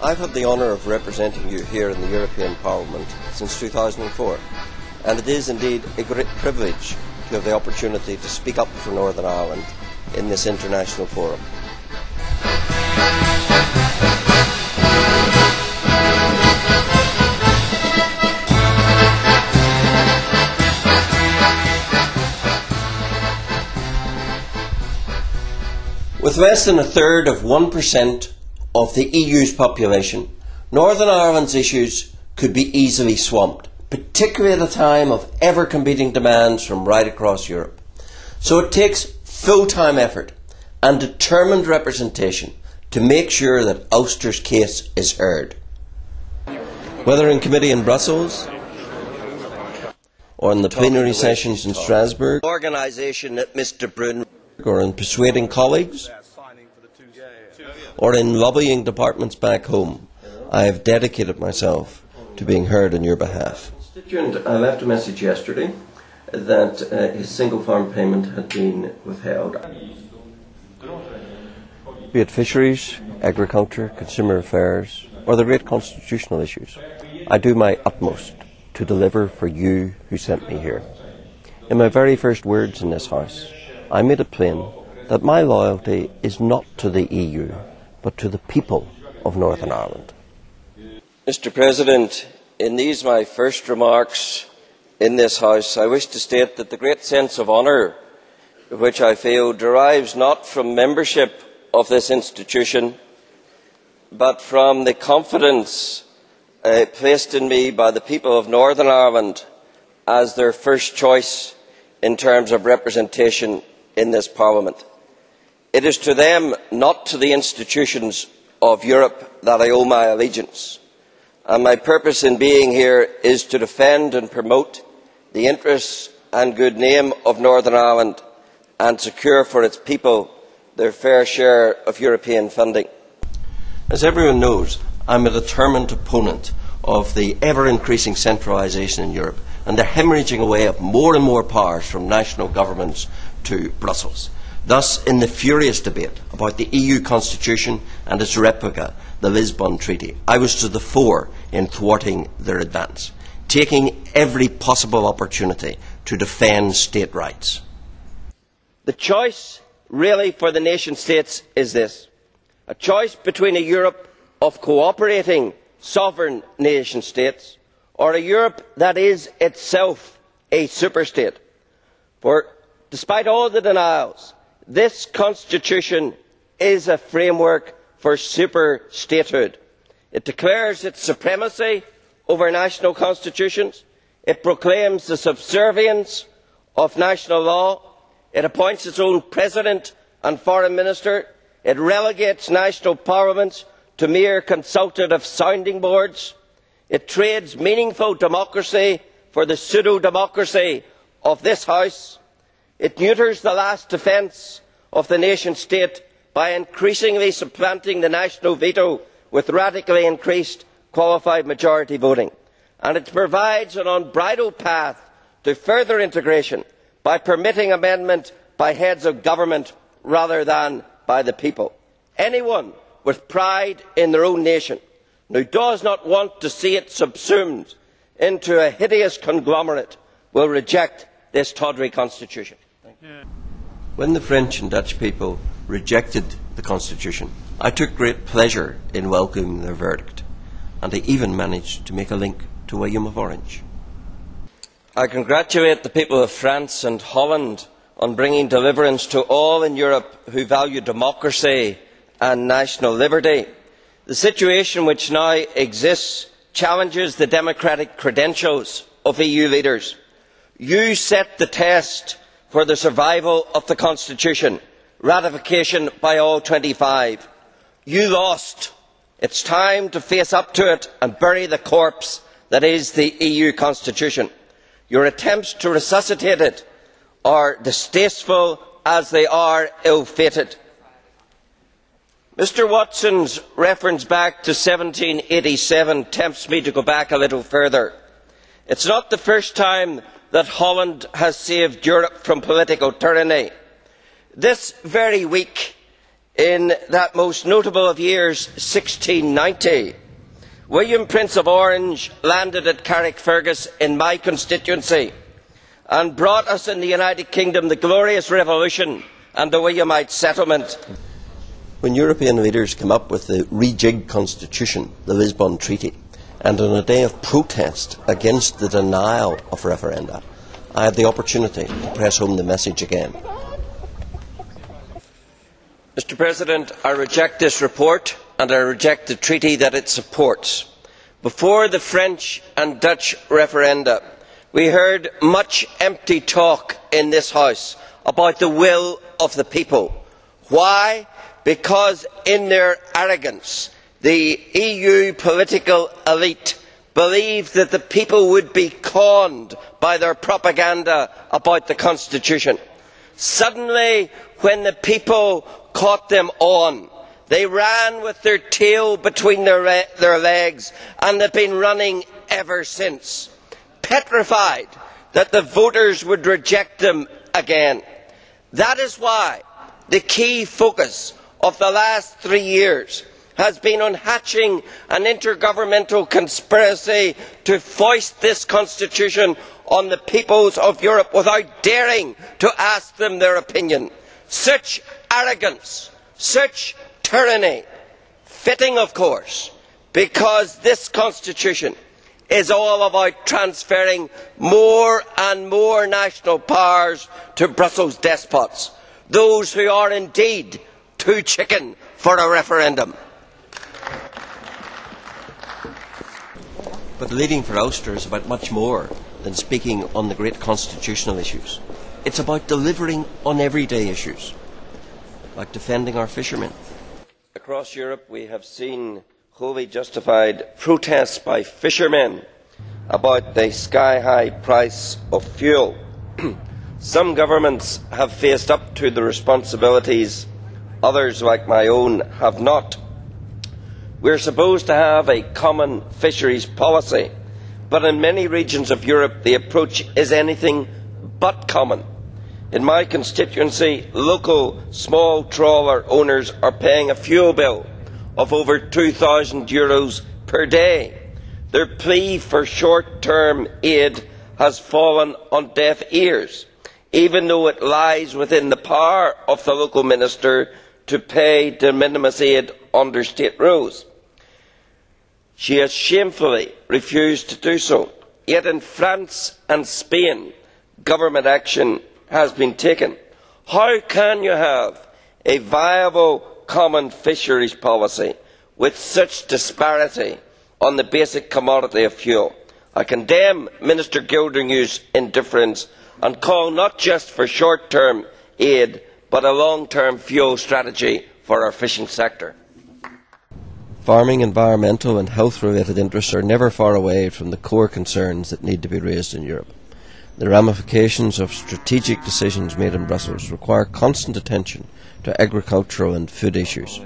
I've had the honour of representing you here in the European Parliament since 2004, and it is indeed a great privilege to have the opportunity to speak up for Northern Ireland in this international forum. With less than a third of 1% of the EU's population, Northern Ireland's issues could be easily swamped, particularly at a time of ever-competing demands from right across Europe. So it takes full-time effort and determined representation to make sure that Ulster's case is heard. Whether in committee in Brussels or in the plenary sessions in Strasbourg, organisation at Mr. Brun, or in persuading colleagues, or in lobbying departments back home, I have dedicated myself to being heard on your behalf. I left a message yesterday that his single farm payment had been withheld. Be it fisheries, agriculture, consumer affairs, or the great constitutional issues, I do my utmost to deliver for you who sent me here. In my very first words in this House, I made it plain that my loyalty is not to the EU, but to the people of Northern Ireland. Mr. President, in these my first remarks in this House, I wish to state that the great sense of honour which I feel derives not from membership of this institution, but from the confidence placed in me by the people of Northern Ireland as their first choice in terms of representation in this Parliament. It is to them, not to the institutions of Europe, that I owe my allegiance, and my purpose in being here is to defend and promote the interests and good name of Northern Ireland and secure for its people their fair share of European funding. As everyone knows, I am a determined opponent of the ever-increasing centralisation in Europe and the hemorrhaging away of more and more powers from national governments to Brussels. Thus, in the furious debate about the EU constitution and its replica, the Lisbon Treaty, I was to the fore in thwarting their advance, taking every possible opportunity to defend state rights. The choice really for the nation states is this: a choice between a Europe of cooperating sovereign nation states or a Europe that is itself a superstate. For despite all the denials, this constitution is a framework for super-statehood. It declares its supremacy over national constitutions. It proclaims the subservience of national law. It appoints its own president and foreign minister. It relegates national parliaments to mere consultative sounding boards. It trades meaningful democracy for the pseudo-democracy of this House. It neuters the last defence of the nation state by increasingly supplanting the national veto with radically increased qualified majority voting. And it provides an unbridled path to further integration by permitting amendment by heads of government rather than by the people. Anyone with pride in their own nation who does not want to see it subsumed into a hideous conglomerate will reject this tawdry constitution. When the French and Dutch people rejected the constitution, I took great pleasure in welcoming their verdict, and I even managed to make a link to William of Orange. I congratulate the people of France and Holland on bringing deliverance to all in Europe who value democracy and national liberty. The situation which now exists challenges the democratic credentials of EU leaders. You set the test for the survival of the Constitution, ratification by all 25. You lost. It's time to face up to it and bury the corpse that is the EU Constitution. Your attempts to resuscitate it are distasteful as they are ill-fated. Mr Watson's reference back to 1787 tempts me to go back a little further. It's not the first time that Holland has saved Europe from political tyranny. This very week In that most notable of years, 1690, William Prince of Orange landed at Carrickfergus in my constituency and brought us in the United Kingdom the glorious Revolution and the Williamite settlement. When European leaders came up with the rejigged constitution, the Lisbon Treaty, and on a day of protest against the denial of referenda, I had the opportunity to press home the message again. Mr. President, I reject this report and I reject the treaty that it supports. Before the French and Dutch referenda, we heard much empty talk in this House about the will of the people. Why? Because in their arrogance, the EU political elite believed that the people would be conned by their propaganda about the Constitution. Suddenly, when the people caught them on, they ran with their tail between their legs, and they've been running ever since, petrified that the voters would reject them again. That is why the key focus of the last 3 years has been on hatching an intergovernmental conspiracy to foist this constitution on the peoples of Europe without daring to ask them their opinion. Such arrogance, such tyranny, fitting of course, because this constitution is all about transferring more and more national powers to Brussels despots, those who are indeed too chicken for a referendum. But leading for Ulster is about much more than speaking on the great constitutional issues. It's about delivering on everyday issues, like defending our fishermen. Across Europe we have seen wholly justified protests by fishermen about the sky-high price of fuel. Some governments have faced up to the responsibilities, others, like my own, have not. We are supposed to have a common fisheries policy, but in many regions of Europe the approach is anything but common. In my constituency, local small trawler owners are paying a fuel bill of over €2,000 per day. Their plea for short-term aid has fallen on deaf ears, even though it lies within the power of the local minister to pay de minimis aid under state rules. She has shamefully refused to do so. Yet in France and Spain, government action has been taken. How can you have a viable common fisheries policy with such disparity on the basic commodity of fuel? I condemn Minister Gildernew's indifference and call not just for short-term aid, but a long-term fuel strategy for our fishing sector. Farming, environmental and health-related interests are never far away from the core concerns that need to be raised in Europe. The ramifications of strategic decisions made in Brussels require constant attention to agricultural and food issues.